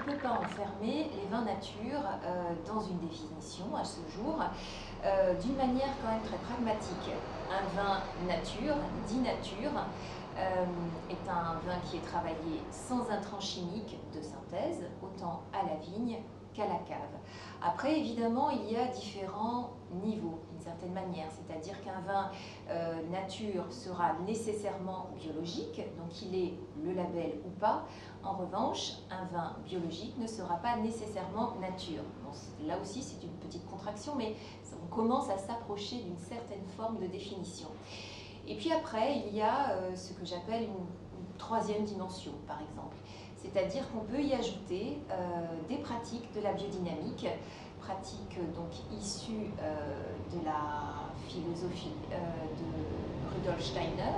peut pas enfermer les vins nature dans une définition à ce jour, d'une manière quand même très pragmatique. Un vin nature, dit nature, est un vin qui est travaillé sans intrants chimiques de synthèse, autant à la vigne qu'à la cave. Après, évidemment, il y a différents niveaux, d'une certaine manière, c'est-à-dire qu'un vin nature sera nécessairement biologique, donc il est le label ou pas. En revanche, un vin biologique ne sera pas nécessairement nature. Bon, là aussi, c'est une petite contraction, mais on commence à s'approcher d'une certaine forme de définition. Et puis après, il y a ce que j'appelle une troisième dimension, par exemple. C'est-à-dire qu'on peut y ajouter des pratiques de la biodynamique, pratiques donc issues de la philosophie de Rudolf Steiner,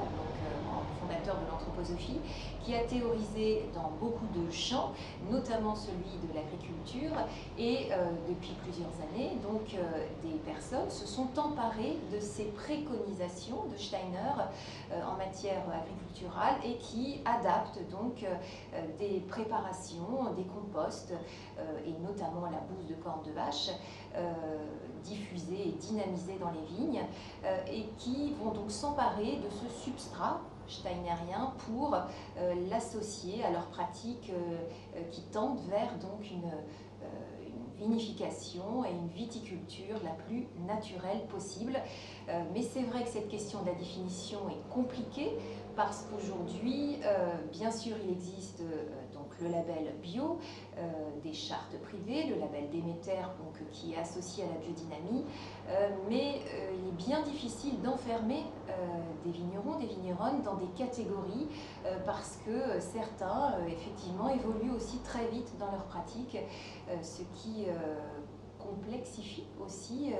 fondateur de l'anthroposophie, qui a théorisé dans beaucoup de champs, notamment celui de l'agriculture, et depuis plusieurs années, donc des personnes se sont emparées de ces préconisations de Steiner en matière agriculturale et qui adaptent donc des préparations, des composts et notamment la bouse de corne de vache diffusée et dynamisée dans les vignes et qui vont donc s'emparer de ce substrat steinérien pour l'associer à leurs pratiques qui tendent vers donc une vinification et une viticulture la plus naturelle possible. Mais c'est vrai que cette question de la définition est compliquée parce qu'aujourd'hui, bien sûr, il existe donc le label bio, des chartes privées, le label Déméter qui est associé à la biodynamie, mais il est bien difficile d'enfermer des vignerons, des vigneronnes dans des catégories parce que certains, effectivement, évoluent aussi très vite dans leur pratique, ce qui complexifie aussi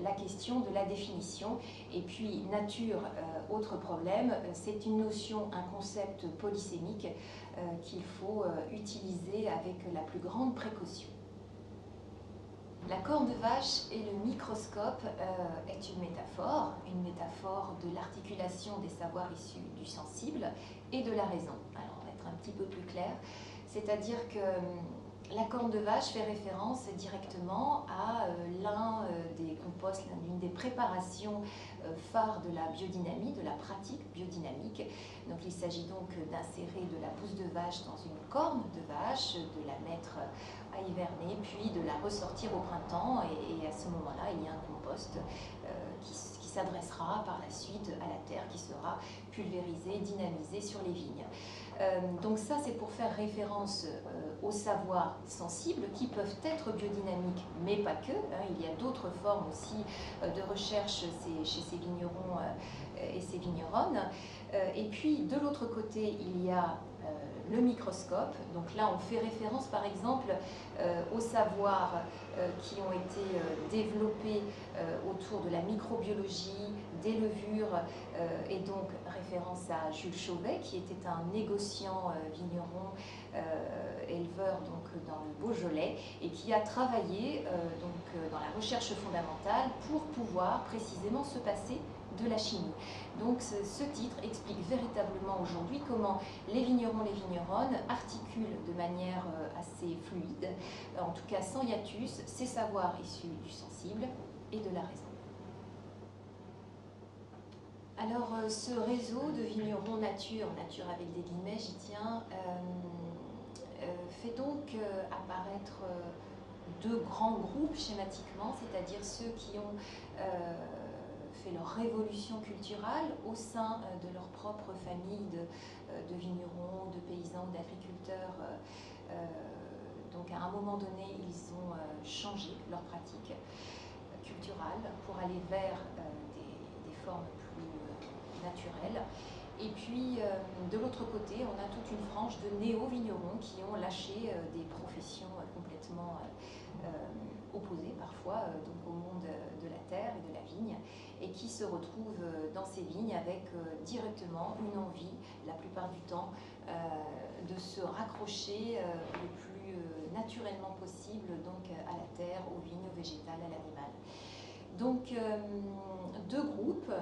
la question de la définition. Et puis nature, autre problème, c'est une notion, un concept polysémique qu'il faut utiliser avec la plus grande précaution. La corne de vache et le microscope est une métaphore de l'articulation des savoirs issus du sensible et de la raison. Alors on va être un petit peu plus clair, c'est-à-dire que la corne de vache fait référence directement à l'un des composts, l'une des préparations phares de la biodynamie, de la pratique biodynamique. Donc il s'agit donc d'insérer de la bouse de vache dans une corne de vache, de la mettre à hiverner, puis de la ressortir au printemps et à ce moment-là, il y a un compost qui s'adressera par la suite à la terre, qui sera pulvérisé, dynamisé sur les vignes. Donc ça, c'est pour faire référence aux savoirs sensibles qui peuvent être biodynamiques, mais pas que. Il y a d'autres formes aussi de recherche chez ces vignerons et ces vigneronnes. Et puis, de l'autre côté, il y a le microscope. Donc là, on fait référence, par exemple, aux savoirs qui ont été développés autour de la microbiologie, des levures, et donc référence à Jules Chauvet, qui était un négociant vigneron, éleveur donc, dans le Beaujolais, et qui a travaillé dans la recherche fondamentale pour pouvoir précisément se passer de la chimie. Donc ce titre explique véritablement aujourd'hui comment les vignerons, les vigneronnes articulent de manière assez fluide, en tout cas sans hiatus, ces savoirs issus du sensible et de la raison. Alors ce réseau de vignerons nature avec des guillemets, j'y tiens, fait donc apparaître deux grands groupes schématiquement, c'est-à-dire ceux qui ont fait leur révolution culturelle au sein de leur propre famille de vignerons, de paysans, d'agriculteurs. Donc à un moment donné, ils ont changé leur pratique culturelle pour aller vers des formes plus naturelles. Et puis, de l'autre côté, on a toute une frange de néo-vignerons qui ont lâché des professions complètement opposées parfois donc au monde de la terre et de la vigne, et qui se retrouvent dans ces vignes avec directement une envie, la plupart du temps, de se raccrocher le plus naturellement possible donc, à la terre, aux vignes, au végétal, à l'animal. Donc, deux groupes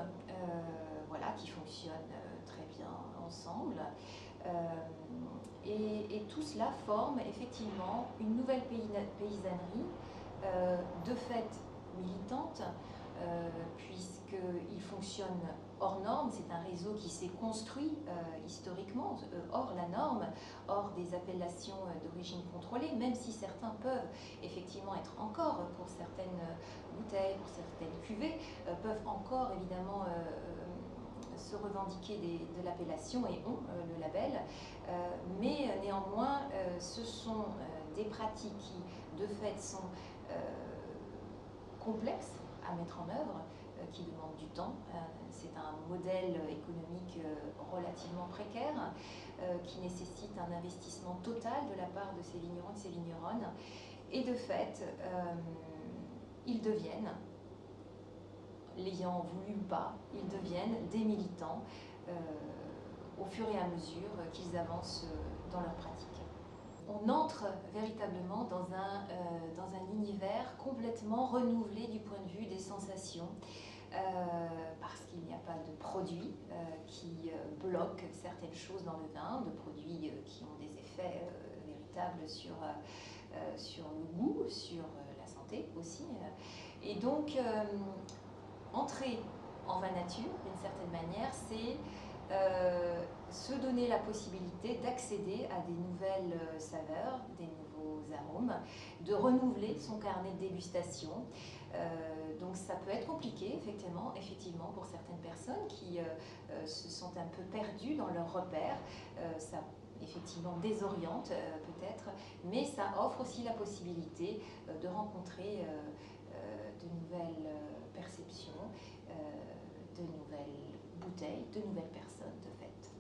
voilà, qui fonctionnent très bien ensemble et tout cela forme effectivement une nouvelle paysannerie, de fait militante, puisqu'il fonctionne hors norme. C'est un réseau qui s'est construit historiquement hors la norme, hors des appellations d'origine contrôlée, même si certains peuvent effectivement être encore, pour certaines bouteilles, pour certaines cuvées, peuvent encore évidemment se revendiquer de l'appellation et ont le label, mais néanmoins ce sont des pratiques qui de fait sont complexes à mettre en œuvre, qui demandent du temps. C'est un modèle économique relativement précaire, qui nécessite un investissement total de la part de ces vignerons et de ces vigneronnes, et de fait ils deviennent, l'ayant voulu ou pas, ils deviennent des militants au fur et à mesure qu'ils avancent dans leur pratique. On entre véritablement dans un univers complètement renouvelé du point de vue des sensations, parce qu'il n'y a pas de produits qui bloquent certaines choses dans le vin, de produits qui ont des effets véritables sur le goût, sur la santé aussi. Et donc, entrer en vin nature, d'une certaine manière, c'est se donner la possibilité d'accéder à des nouvelles saveurs, des nouveaux arômes, de renouveler son carnet de dégustation. Donc ça peut être compliqué, effectivement pour certaines personnes qui se sentent un peu perdues dans leurs repères. Ça effectivement désoriente peut-être, mais ça offre aussi la possibilité de rencontrer de nouvelles perceptions, de nouvelles bouteilles, de nouvelles personnes de fait.